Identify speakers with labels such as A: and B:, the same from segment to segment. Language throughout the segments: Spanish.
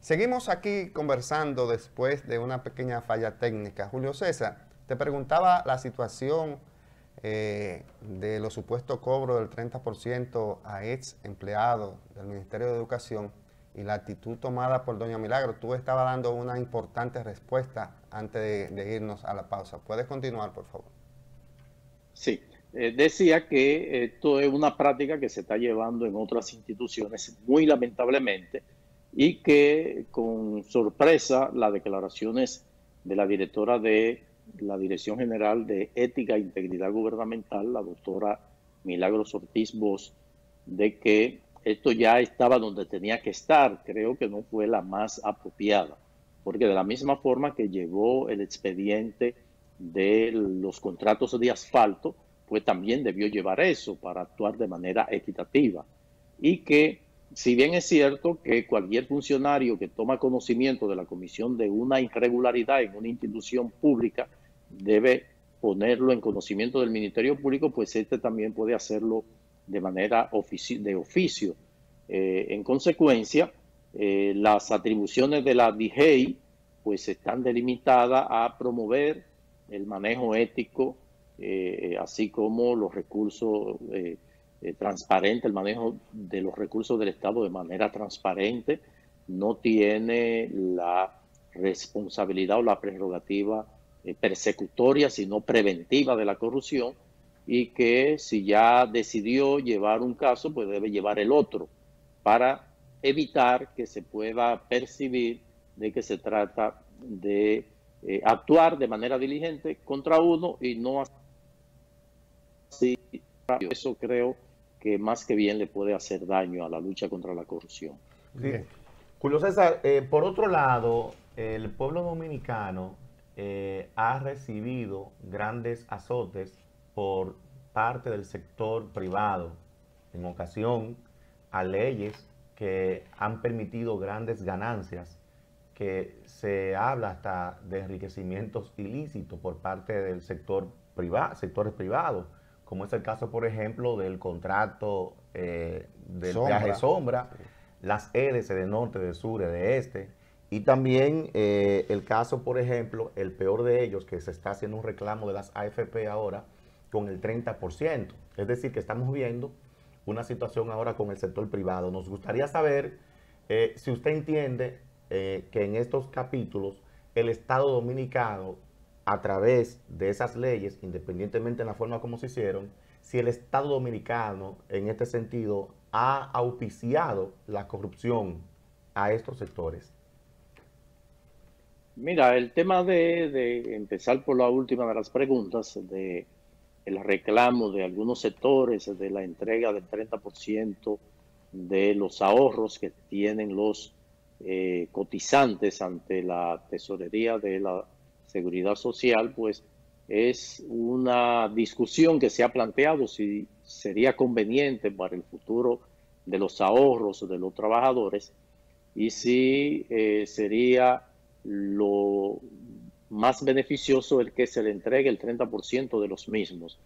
A: Seguimos aquí conversando después de una pequeña falla técnica. Julio César, te preguntaba la situación de los supuestos cobros del 30% a ex empleados del Ministerio de Educación y la actitud tomada por doña Milagro. Tú estabas dando una importante respuesta antes de irnos a la pausa. ¿Puedes continuar, por favor?
B: Sí, decía que esto es una práctica que se está llevando en otras instituciones muy lamentablemente y que con sorpresa las declaraciones de la directora de la Dirección General de Ética e Integridad Gubernamental, la doctora Milagros Ortiz Bosch, de que esto ya estaba donde tenía que estar, creo que no fue la más apropiada, porque de la misma forma que llevó el expediente de los contratos de asfalto, pues también debió llevar eso para actuar de manera equitativa. Y que, si bien es cierto que cualquier funcionario que toma conocimiento de la comisión de una irregularidad en una institución pública debe ponerlo en conocimiento del Ministerio Público, pues este también puede hacerlo de manera de oficio. En consecuencia, las atribuciones de la DGEI pues están delimitadas a promover el manejo ético, así como los recursos transparentes, el manejo de los recursos del Estado de manera transparente. No tiene la responsabilidad o la prerrogativa persecutoria, sino preventiva de la corrupción, y que si ya decidió llevar un caso, pues debe llevar el otro para evitar que se pueda percibir de que se trata de actuar de manera diligente contra uno y no así. Eso creo que más que bien le puede hacer daño a la lucha contra la corrupción.
C: Sí.
A: Bien.
C: Julio César, por otro lado, el pueblo dominicano ha recibido grandes azotes por parte del sector privado, en ocasión a leyes que han permitido grandes ganancias, que se habla hasta de enriquecimientos ilícitos por parte del sector sectores privados, como es el caso, por ejemplo, del contrato del peaje sombra, las EDC de norte, de sur, de este, y también el caso, por ejemplo, el peor de ellos, que se está haciendo un reclamo de las AFP ahora con el 30%. Es decir, que estamos viendo una situación ahora con el sector privado. Nos gustaría saber si usted entiende que en estos capítulos el Estado Dominicano, a través de esas leyes, independientemente de la forma como se hicieron, si el Estado Dominicano en este sentido ha auspiciado la corrupción a estos sectores.
B: Mira, el tema de empezar por la última de las preguntas, de el reclamo de algunos sectores de la entrega del 30% de los ahorros que tienen los cotizantes ante la tesorería de la Seguridad Social, pues es una discusión que se ha planteado si sería conveniente para el futuro de los ahorros de los trabajadores y si sería lo más beneficioso el que se le entregue el 30% de los mismos.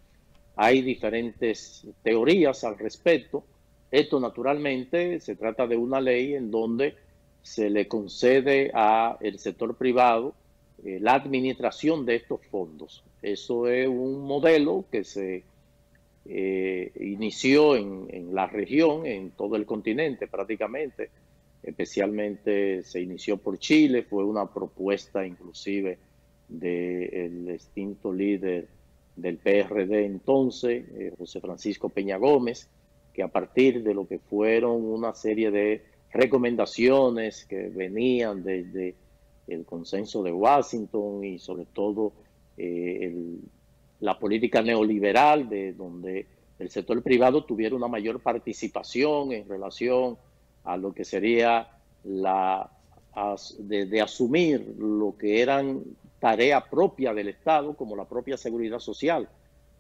B: Hay diferentes teorías al respecto. Esto naturalmente se trata de una ley en donde se le concede al sector privado la administración de estos fondos. Eso es un modelo que se inició en la región, en todo el continente prácticamente, especialmente se inició por Chile, fue una propuesta inclusive del extinto líder del PRD entonces, José Francisco Peña Gómez, que a partir de lo que fueron una serie de recomendaciones que venían desde el consenso de Washington y sobre todo la política neoliberal, de donde el sector privado tuviera una mayor participación en relación a lo que sería de asumir lo que eran tareas propias del Estado, como la propia seguridad social.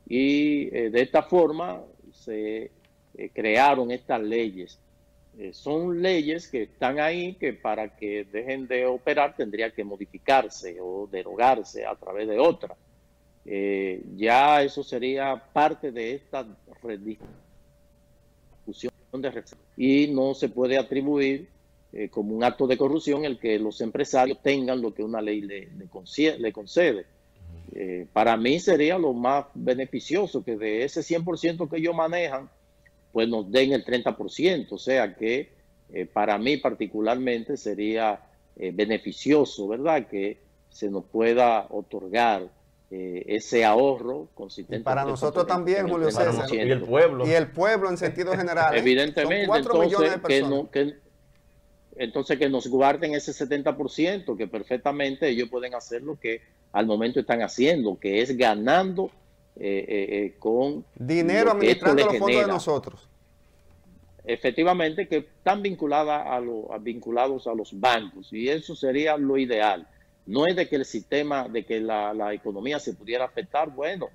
B: Y de esta forma se crearon estas leyes. Son leyes que están ahí que para que dejen de operar tendría que modificarse o derogarse a través de otras. Ya eso sería parte de esta redistribución de recursos y no se puede atribuir como un acto de corrupción el que los empresarios tengan lo que una ley le concede. Para mí sería lo más beneficioso que de ese 100% que ellos manejan, pues nos den el 30%. O sea que para mí particularmente sería beneficioso, ¿verdad?, que se nos pueda otorgar ese ahorro consistente.
A: Y para nosotros también, Julio César.
C: Y el pueblo.
A: Y el pueblo en sentido general.
B: Evidentemente,
A: son 4 millones de personas.
B: Entonces que nos guarden ese 70%, que perfectamente ellos pueden hacer lo que al momento están haciendo, que es ganando con
A: dinero administrando los fondos de nosotros.
B: Efectivamente, que están vinculados a los bancos, y eso sería lo ideal. No es de que el sistema, de que la economía se pudiera afectar. Bueno,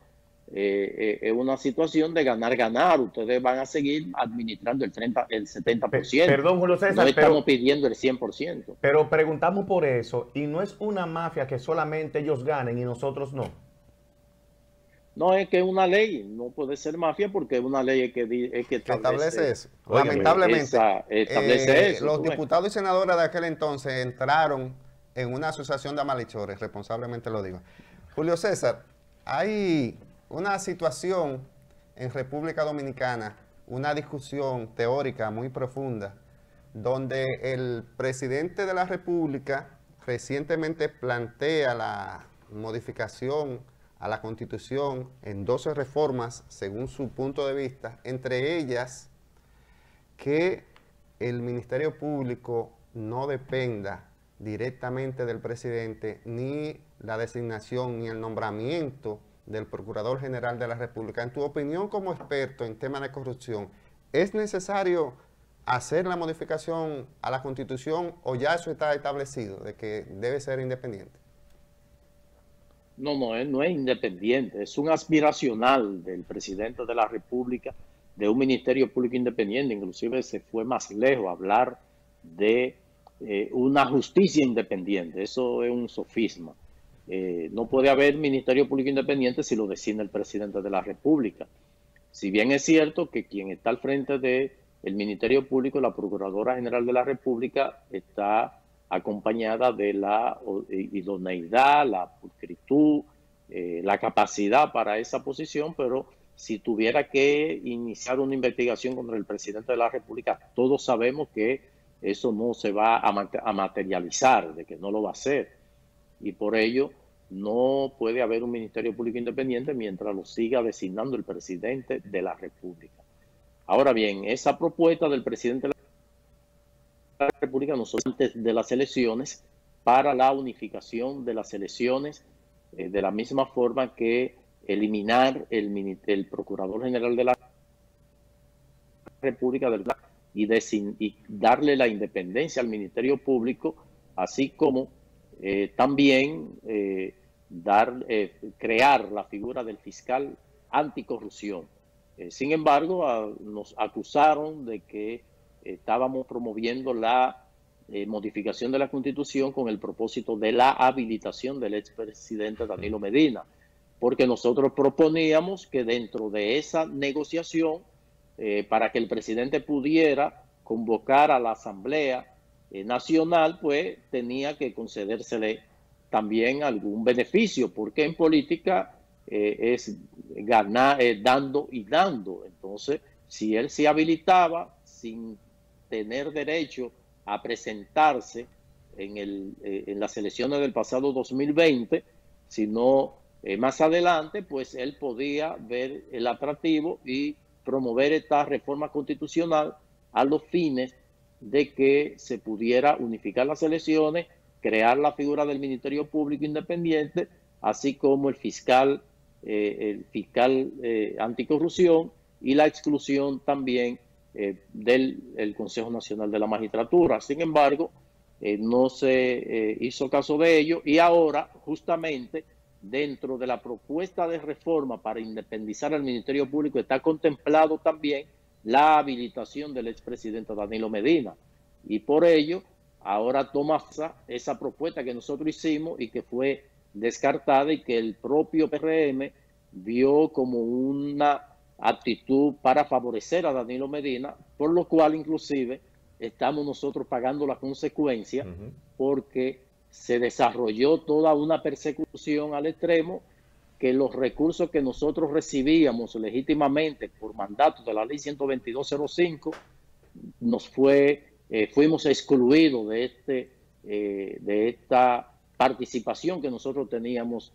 B: es una situación de ganar. Ustedes van a seguir administrando el 70%.
C: Perdón, Julio César,
B: no estamos pidiendo el 100%.
C: Pero preguntamos por eso, y no es una mafia que solamente ellos ganen y nosotros no.
B: No, es que es una ley, no puede ser mafia porque es una ley que
A: establece eso. Lamentablemente,
B: establece eso.
A: Los diputados y senadores de aquel entonces entraron en una asociación de malhechores, responsablemente lo digo. Julio César, hay una situación en República Dominicana, una discusión teórica muy profunda, donde el presidente de la República recientemente plantea la modificación a la Constitución en 12 reformas, según su punto de vista, entre ellas que el Ministerio Público no dependa directamente del presidente, ni la designación ni el nombramiento del Procurador General de la República. En tu opinión como experto en temas de corrupción, ¿es necesario hacer la modificación a la Constitución o ya eso está establecido, de que debe ser independiente?
B: No es independiente, es un aspiracional del presidente de la República de un Ministerio Público independiente. Inclusive se fue más lejos a hablar de una justicia independiente. Eso es un sofisma. No puede haber Ministerio Público independiente si lo designa el presidente de la República. Si bien es cierto que quien está al frente del Ministerio Público, la Procuradora General de la República, está acompañada de la idoneidad, la pulcritud, la capacidad para esa posición, pero si tuviera que iniciar una investigación contra el presidente de la República, todos sabemos que eso no se va a materializar, de que no lo va a hacer. Y por ello no puede haber un Ministerio Público independiente mientras lo siga designando el presidente de la República. Ahora bien, esa propuesta del presidente de la República no solo antes de las elecciones, para la unificación de las elecciones, de la misma forma que eliminar el Procurador General de la República y darle la independencia al Ministerio Público, así como también crear la figura del fiscal anticorrupción. Sin embargo, nos acusaron de que estábamos promoviendo la modificación de la Constitución con el propósito de la habilitación del expresidente Danilo Medina, porque nosotros proponíamos que dentro de esa negociación, para que el presidente pudiera convocar a la Asamblea Nacional, pues tenía que concedérsele también algún beneficio, porque en política es ganar, dando y dando. Entonces, si él se habilitaba sin tener derecho a presentarse en las elecciones del pasado 2020, sino más adelante, pues él podía ver el atractivo y promover esta reforma constitucional a los fines de que se pudiera unificar las elecciones, crear la figura del Ministerio Público Independiente, así como el fiscal anticorrupción y la exclusión también del Consejo Nacional de la Magistratura. Sin embargo, no se hizo caso de ello, y ahora justamente dentro de la propuesta de reforma para independizar al Ministerio Público está contemplado también la habilitación del expresidente Danilo Medina, y por ello ahora toma esa propuesta que nosotros hicimos y que fue descartada y que el propio PRM vio como una actitud para favorecer a Danilo Medina, por lo cual inclusive estamos nosotros pagando la consecuencia porque se desarrolló toda una persecución al extremo que los recursos que nosotros recibíamos legítimamente por mandato de la ley 122.05 fuimos excluidos de esta participación que nosotros teníamos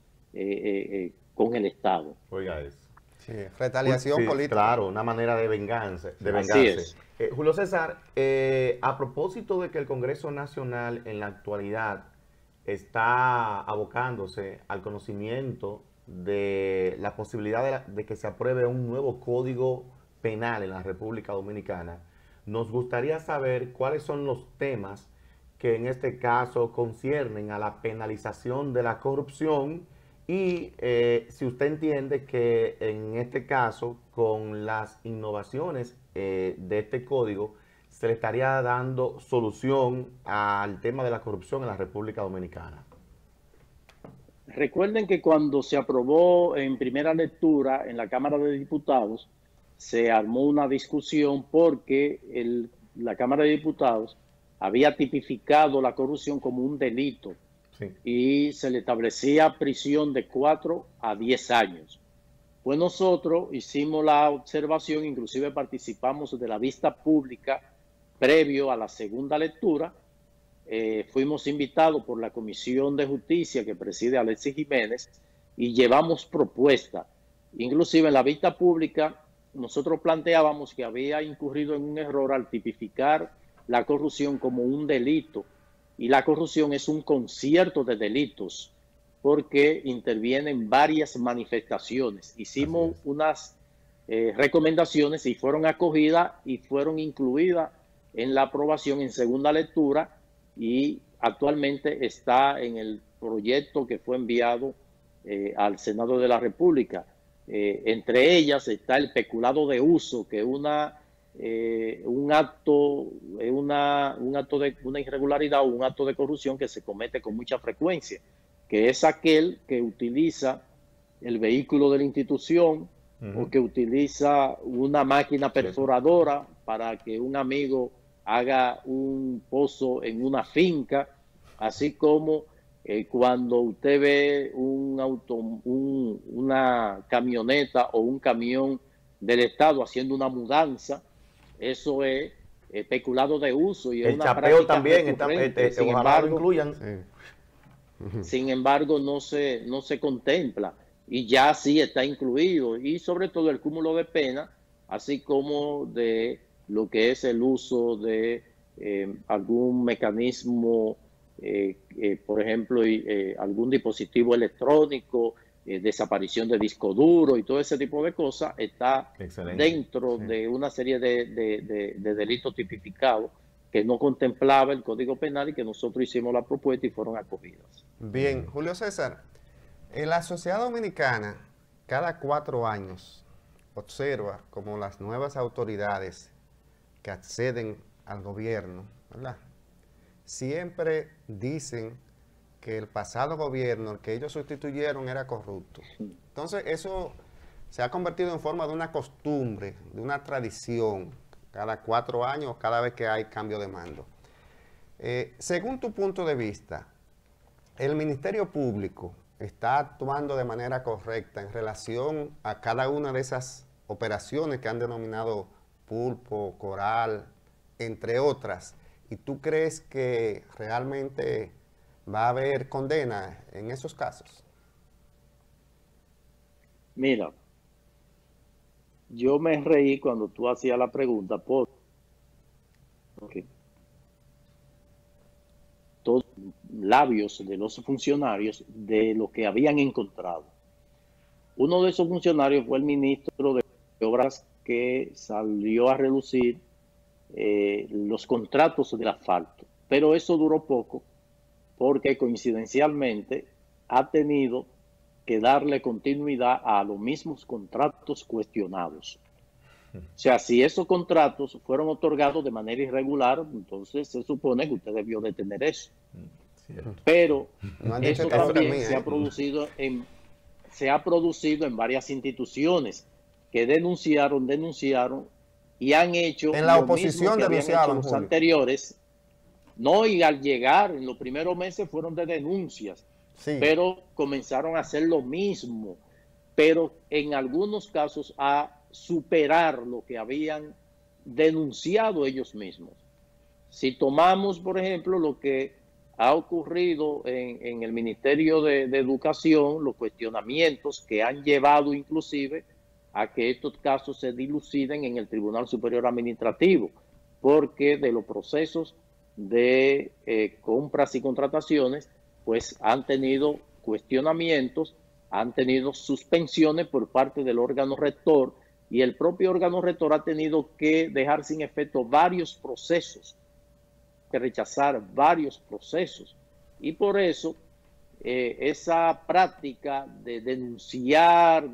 B: con el Estado.
C: Oiga eso.
A: Sí, retaliación política.
C: Claro, una manera de venganza.
B: Así es.
C: Julio César, a propósito de que el Congreso Nacional en la actualidad está abocándose al conocimiento de la posibilidad de que se apruebe un nuevo código penal en la República Dominicana, nos gustaría saber cuáles son los temas que en este caso conciernen a la penalización de la corrupción y si usted entiende que en este caso, con las innovaciones de este código, se le estaría dando solución al tema de la corrupción en la República Dominicana.
B: Recuerden que cuando se aprobó en primera lectura en la Cámara de Diputados, se armó una discusión porque la Cámara de Diputados había tipificado la corrupción como un delito. Sí. Y se le establecía prisión de 4 a 10 años. Pues nosotros hicimos la observación, inclusive participamos de la vista pública previo a la segunda lectura. Fuimos invitados por la Comisión de Justicia que preside Alexis Jiménez y llevamos propuestas. Inclusive en la vista pública nosotros planteábamos que había incurrido en un error al tipificar la corrupción como un delito. Y la corrupción es un concierto de delitos porque intervienen varias manifestaciones. Hicimos unas recomendaciones y fueron acogidas y fueron incluidas en la aprobación en segunda lectura y actualmente está en el proyecto que fue enviado al Senado de la República. Entre ellas está el peculado de uso, que es una irregularidad o un acto de corrupción que se comete con mucha frecuencia, que es aquel que utiliza el vehículo de la institución o que utiliza una máquina perforadora para que un amigo haga un pozo en una finca, así como cuando usted ve una camioneta o un camión del Estado haciendo una mudanza. Eso es peculado de uso. Y
C: el
B: es una
C: chapeo también,
B: ojalá
C: lo incluyan.
B: Sin embargo, no se contempla y ya sí está incluido. Y sobre todo el cúmulo de pena, así como de lo que es el uso de algún mecanismo, por ejemplo, algún dispositivo electrónico, desaparición de disco duro y todo ese tipo de cosas está dentro de una serie de delitos tipificados que no contemplaba el Código Penal y que nosotros hicimos la propuesta y fueron acogidas.
A: Bien, Julio César, en la sociedad dominicana cada 4 años observa como las nuevas autoridades que acceden al gobierno, ¿verdad?, siempre dicen que el pasado gobierno, el que ellos sustituyeron, era corrupto. Entonces, eso se ha convertido en forma de una costumbre, de una tradición, cada 4 años, cada vez que hay cambio de mando. Según tu punto de vista, ¿el Ministerio Público está actuando de manera correcta en relación a cada una de esas operaciones que han denominado Pulpo, Coral, entre otras? ¿Y tú crees que realmente va a haber condena en esos casos?
B: Mira, yo me reí cuando tú hacías la pregunta porque todos los labios de los funcionarios de lo que habían encontrado. Uno de esos funcionarios fue el ministro de Obras que salió a relucir los contratos del asfalto, pero eso duró poco porque coincidencialmente ha tenido que darle continuidad a los mismos contratos cuestionados. O sea, si esos contratos fueron otorgados de manera irregular, entonces se supone que usted debió detener eso. Pero eso también se ha producido en varias instituciones que denunciaron y han hecho
A: En la
B: lo
A: oposición
B: mismo que habían hecho
A: denunciaban,
B: los
A: Julio.
B: anteriores. No, y al llegar, en los primeros meses fueron de denuncias,
A: Sí.
B: pero comenzaron a hacer lo mismo, pero en algunos casos a superar lo que habían denunciado ellos mismos. Si tomamos, por ejemplo, lo que ha ocurrido en el Ministerio de Educación, los cuestionamientos que han llevado inclusive a que estos casos se diluciden en el Tribunal Superior Administrativo, porque de los procesos de compras y contrataciones, pues han tenido cuestionamientos, han tenido suspensiones por parte del órgano rector, y el propio órgano rector ha tenido que dejar sin efecto varios procesos, que rechazar varios procesos. Y por eso esa práctica de denunciar,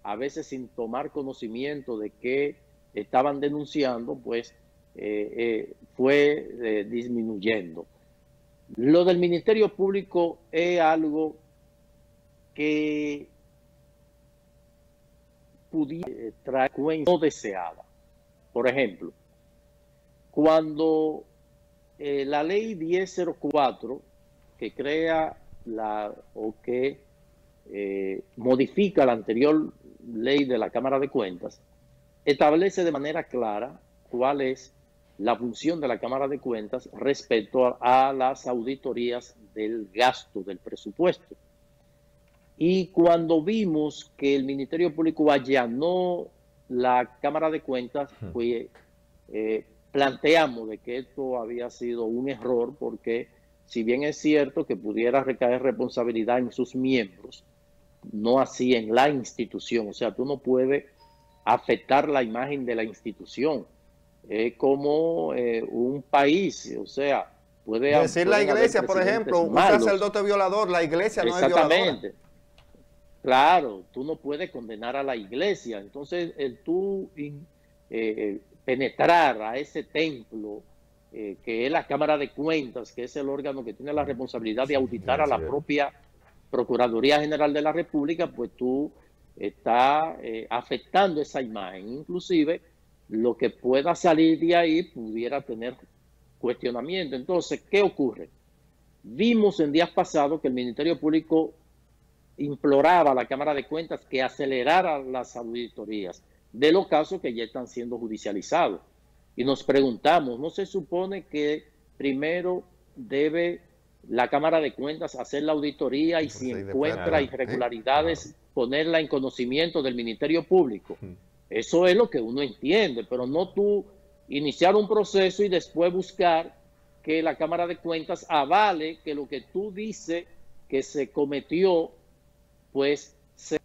B: a veces sin tomar conocimiento de que estaban denunciando, pues fue disminuyendo. Lo del Ministerio Público es algo que pudiera traer consecuencias no deseadas. Por ejemplo, cuando la ley 1004, que crea modifica la anterior ley de la Cámara de Cuentas, establece de manera clara cuál es la función de la Cámara de Cuentas respecto a las auditorías del gasto del presupuesto. Y cuando vimos que el Ministerio Público allanó la Cámara de Cuentas, pues planteamos de que esto había sido un error, porque si bien es cierto que pudiera recaer responsabilidad en sus miembros, no así en la institución. O sea, tú no puedes afectar la imagen de la institución. Es como un país, o sea,
A: decir la iglesia, por ejemplo, un sacerdote violador, la iglesia no es violadora.
B: Exactamente. Claro, tú no puedes condenar a la iglesia. Entonces, el tú penetrar a ese templo, que es la Cámara de Cuentas, que es el órgano que tiene la responsabilidad de auditar a la propia Procuraduría General de la República, pues tú estás afectando esa imagen. Inclusive, lo que pueda salir de ahí pudiera tener cuestionamiento. Entonces, ¿qué ocurre? Vimos en días pasados que el Ministerio Público imploraba a la Cámara de Cuentas que acelerara las auditorías de los casos que ya están siendo judicializados. Y nos preguntamos, ¿no se supone que primero debe la Cámara de Cuentas hacer la auditoría y si encuentra irregularidades, ponerla en conocimiento del Ministerio Público? Eso es lo que uno entiende, pero no tú iniciar un proceso y después buscar que la Cámara de Cuentas avale que lo que tú dices que se cometió, pues sea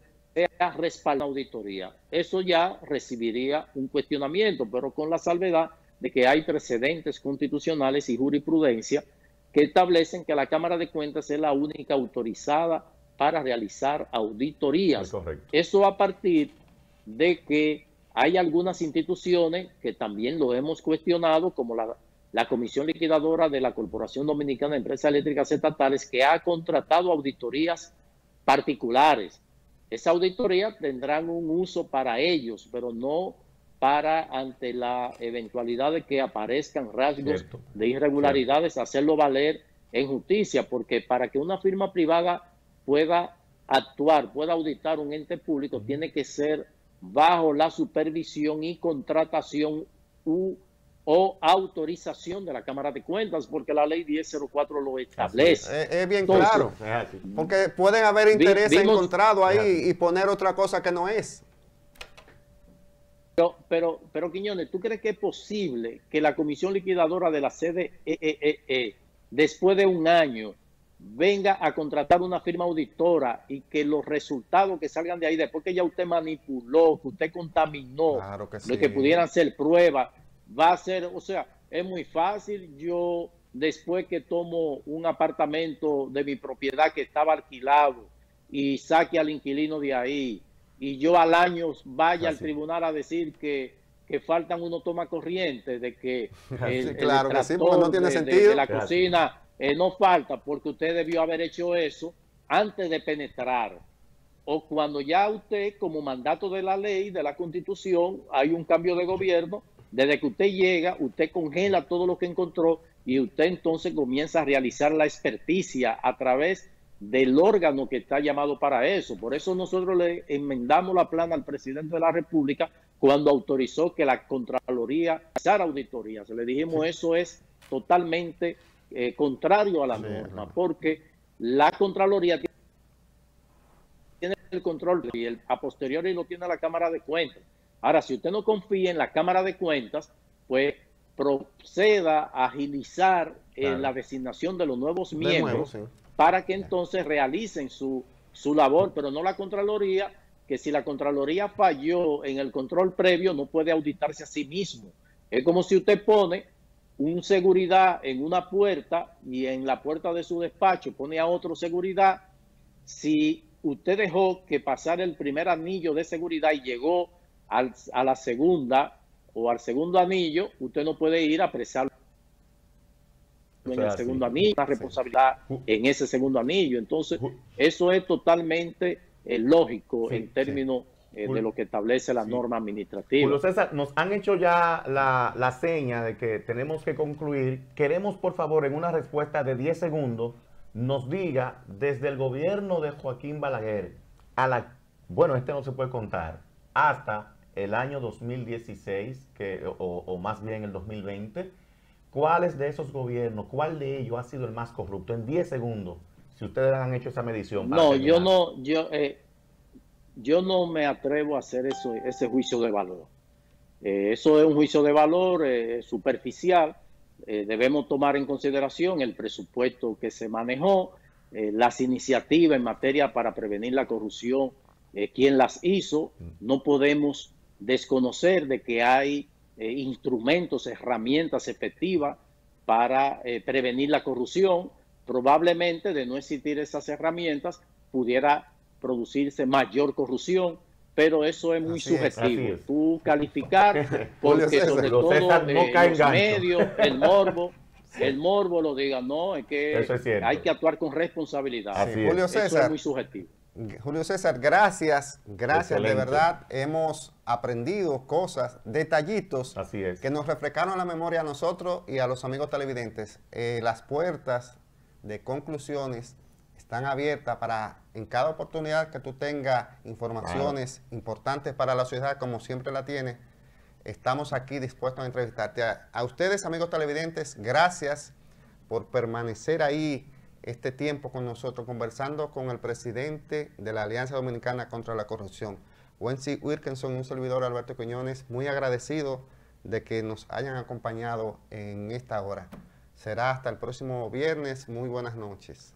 B: respaldado en la auditoría. Eso ya recibiría un cuestionamiento, pero con la salvedad de que hay precedentes constitucionales y jurisprudencia que establecen que la Cámara de Cuentas es la única autorizada para realizar auditorías. Eso a partir de que hay algunas instituciones que también lo hemos cuestionado, como la Comisión Liquidadora de la Corporación Dominicana de Empresas Eléctricas Estatales, que ha contratado auditorías particulares. Esa auditoría tendrán un uso para ellos, pero no para, ante la eventualidad de que aparezcan rasgos de irregularidades, hacerlo valer en justicia, porque para que una firma privada pueda actuar, pueda auditar un ente público, tiene que ser bajo la supervisión y contratación o autorización de la Cámara de Cuentas, porque la ley 1004 lo establece.
A: Es bien claro, porque pueden haber intereses encontrados ahí y poner otra cosa que no es.
B: Pero Quiñones, ¿tú crees que es posible que la Comisión Liquidadora de la CDE, después de un año, venga a contratar una firma auditora y que los resultados que salgan de ahí, después que ya usted manipuló, que usted contaminó,
A: claro que sí,
B: lo que pudieran ser pruebas, va a ser, o sea, es muy fácil? Yo, después que tomo un apartamento de mi propiedad que estaba alquilado y saque al inquilino de ahí, y yo al año vaya al tribunal a decir que faltan unos tomas corrientes, de que el
A: claro que sí, porque no tiene
B: de
A: sentido.
B: la cocina no falta, porque usted debió haber hecho eso antes de penetrar. o cuando ya usted, como mandato de la ley, de la Constitución, hay un cambio de gobierno, desde que usted llega, usted congela todo lo que encontró y usted entonces comienza a realizar la experticia a través del órgano que está llamado para eso. Por eso nosotros le enmendamos la plana al presidente de la República cuando autorizó que la Contraloría realizara auditorías. Le dijimos, eso es totalmente contrario a la norma, porque la Contraloría tiene el control y a posteriori lo tiene la Cámara de Cuentas. Ahora, si usted no confía en la Cámara de Cuentas, pues proceda a agilizar la designación de los nuevos miembros para que entonces realicen su labor, pero no la Contraloría, que si la Contraloría falló en el control previo, no puede auditarse a sí mismo. Es como si usted pone un seguridad en una puerta y en la puerta de su despacho pone a otro seguridad. Si usted dejó que pasara el primer anillo de seguridad y llegó a la segunda o al segundo anillo, usted no puede ir a apresarlo en el segundo anillo, una responsabilidad en ese segundo anillo. Entonces, eso es totalmente lógico en términos de lo que establece la norma administrativa.
C: Julio César, nos han hecho ya la seña de que tenemos que concluir. Queremos, por favor, en una respuesta de 10 segundos, nos diga desde el gobierno de Joaquín Balaguer bueno, este no se puede contar, hasta el año 2016, o más bien el 2020, ¿cuáles de esos gobiernos, cuál de ellos ha sido el más corrupto? En 10 segundos, si ustedes han hecho esa medición.
B: No, yo no me atrevo a hacer ese juicio de valor. Eso es un juicio de valor superficial. Debemos tomar en consideración el presupuesto que se manejó, las iniciativas en materia para prevenir la corrupción, quién las hizo. No podemos desconocer de que hay instrumentos, herramientas efectivas para prevenir la corrupción. Probablemente, de no existir esas herramientas, pudiera producirse mayor corrupción, pero eso es muy subjetivo. Tú calificar, porque sobre todo los medios, el morbo lo digan, no, es que hay que actuar con responsabilidad.
A: Julio César,
B: eso es muy subjetivo.
A: Julio César, gracias, de verdad, hemos aprendido cosas, detallitos que nos refrescaron la memoria a nosotros y a los amigos televidentes. Las puertas de conclusiones están abiertas para, en cada oportunidad que tú tengas informaciones importantes para la sociedad, como siempre la tienes, estamos aquí dispuestos a entrevistarte. A ustedes, amigos televidentes, gracias por permanecer ahí este tiempo con nosotros, conversando con el presidente de la Alianza Dominicana contra la Corrupción, Wency Wilkinson, un servidor, Alberto Quiñones, muy agradecido de que nos hayan acompañado en esta hora. Será hasta el próximo viernes. Muy buenas noches.